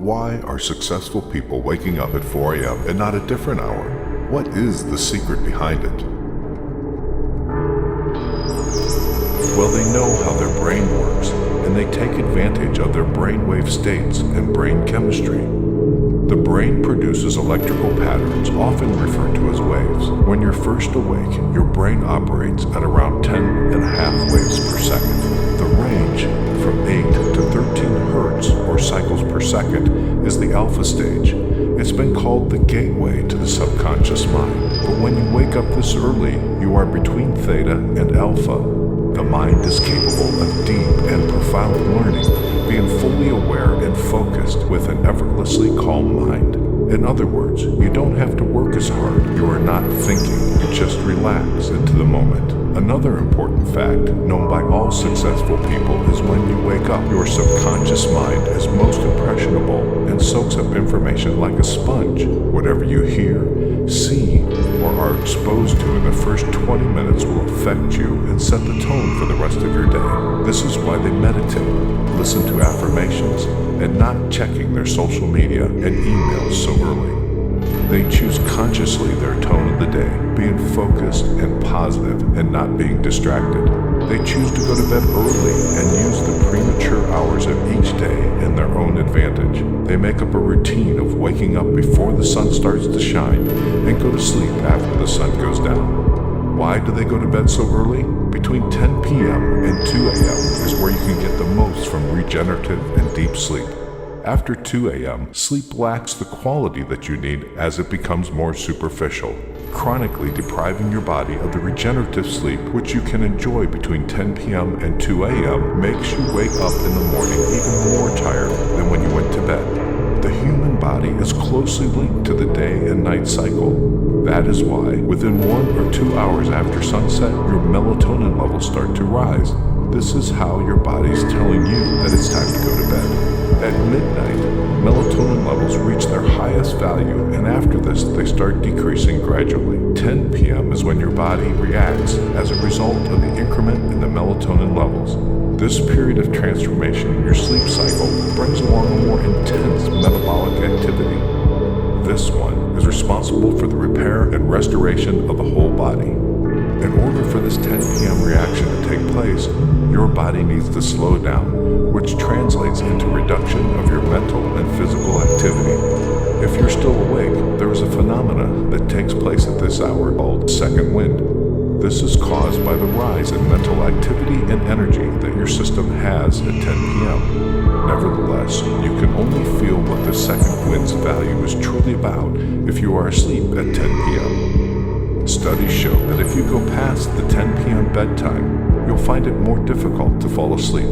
Why are successful people waking up at 4 a.m. and not a different hour? What is the secret behind it? Well, they know how their brain works, and they take advantage of their brainwave states and brain chemistry. The brain produces electrical patterns, often referred to as waves. When you're first awake, your brain operates at around 10.5 waves per second. The range from 8 to 13 hertz, or cycles per second, is the alpha stage. It's been called the gateway to the subconscious mind. But when you wake up this early, you are between theta and alpha. The mind is capable of deep and profound learning, being fully aware and focused with an effortlessly calm mind. In other words, you don't have to work as hard. You are not thinking. You just relax into the moment. Another important fact known by all successful people is when you wake up, your subconscious mind is most impressionable and soaks up information like a sponge. Whatever you hear, see, or are exposed to in the first 20 minutes will affect you and set the tone for the rest of your day. This is why they meditate, listen to affirmations, and not checking their social media and emails so early. They choose consciously their tone of the day, being focused and positive and not being distracted. They choose to go to bed early and use the premature hours of each day in their own advantage. They make up a routine of waking up before the sun starts to shine and go to sleep after the sun goes down. Why do they go to bed so early? Between 10 p.m. and 2 a.m. is where you can get the most from regenerative and deep sleep. After 2 a.m., sleep lacks the quality that you need as it becomes more superficial, chronically depriving your body of the regenerative sleep which you can enjoy between 10 p.m. and 2 a.m. makes you wake up in the morning even more tired than when you went to bed. The human body is closely linked to the day and night cycle. That is why, within 1 or 2 hours after sunset, your melatonin levels start to rise. This is how your body is telling you that it's time to go to bed. At midnight, melatonin levels reach their highest value, and after this, they start decreasing gradually. 10 p.m. is when your body reacts as a result of the increment in the melatonin levels. This period of transformation in your sleep cycle brings along a more intense metabolic activity. This one is responsible for the repair and restoration of the whole body. In order for this 10 p.m. reaction to take place, your body needs to slow down, which translates into reduction of your mental and physical activity. If you're still awake, there is a phenomena that takes place at this hour called second wind. This is caused by the rise in mental activity and energy that your system has at 10 p.m. Nevertheless, you can only feel what the second wind's value is truly about if you are asleep at 10 p.m. Studies show that if you go past the 10 p.m. bedtime, you'll find it more difficult to fall asleep.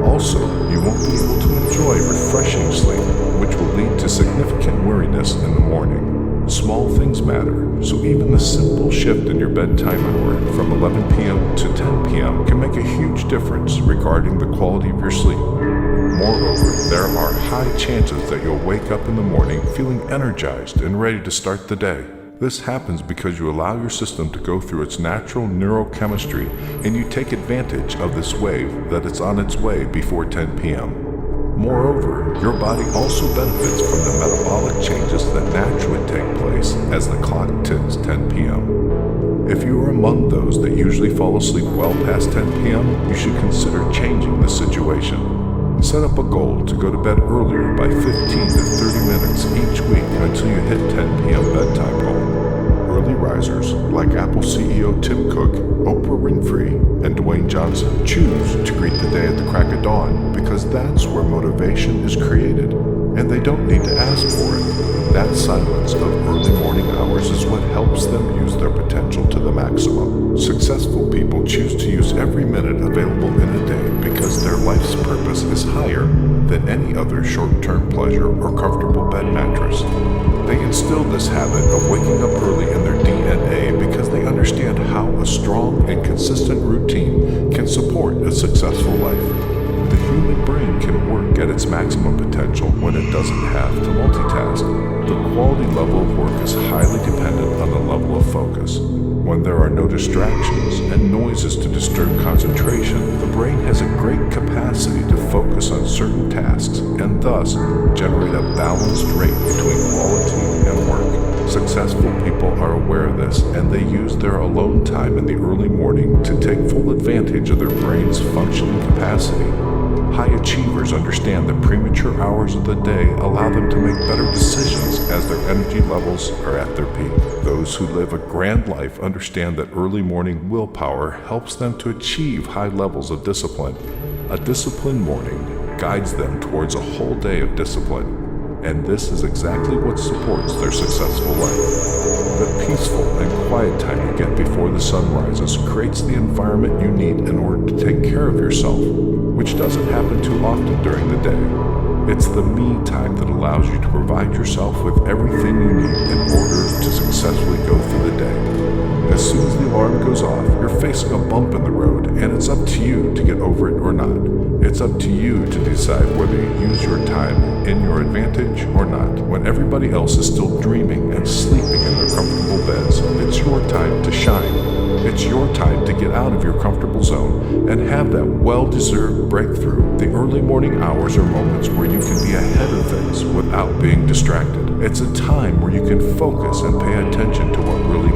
Also, you won't be able to enjoy refreshing sleep, which will lead to significant weariness in the morning. Small things matter, so even the simple shift in your bedtime hour from 11 p.m. to 10 p.m. can make a huge difference regarding the quality of your sleep. Moreover, there are high chances that you'll wake up in the morning feeling energized and ready to start the day. This happens because you allow your system to go through its natural neurochemistry and you take advantage of this wave that is on its way before 10 p.m. Moreover, your body also benefits from the metabolic changes that naturally take place as the clock ticks 10 p.m. If you are among those that usually fall asleep well past 10 p.m., you should consider changing the situation. Set up a goal to go to bed earlier by 15 to 30 minutes each week until you hit 10 p.m. bedtime goal. Early risers like Apple CEO Tim Cook, Oprah Winfrey, and Dwayne Johnson choose to greet the day at the crack of dawn because that's where motivation is created, and they don't need to ask for it. That silence of early morning hours is what helps them use their potential to the maximum. Successful people choose to use every minute available in a day because their life's purpose is higher than any other short-term pleasure or comfortable bed mattress. They instill this habit of waking up early in their DNA because they understand how a strong and consistent routine can support a successful life. The human brain can work at its maximum potential when it doesn't have to multitask. The quality level of work is highly dependent on the level of focus. When there are no distractions and noises to disturb concentration, the brain has a great capacity to focus on certain tasks and thus generate a balanced rate between quality and work. Successful people are aware of this, and they use their alone time in the early morning to take full advantage of their brain's functioning capacity. High achievers understand that premature hours of the day allow them to make better decisions as their energy levels are at their peak. Those who live a grand life understand that early morning willpower helps them to achieve high levels of discipline. A disciplined morning guides them towards a whole day of discipline. And this is exactly what supports their successful life. The peaceful and quiet time you get before the sun rises creates the environment you need in order to take care of yourself, which doesn't happen too often during the day. It's the me time that allows you to provide yourself with everything you need in order to successfully go through the day. As soon as the alarm goes off, you're facing a bump in the road, and it's up to you to get over it or not. It's up to you to decide whether you use your time in your advantage or not. When everybody else is still dreaming and sleeping in their comfortable beds, it's your time to shine. It's your time to get out of your comfortable zone and have that well-deserved breakthrough. The early morning hours are moments where you can be ahead of things without being distracted. It's a time where you can focus and pay attention to what really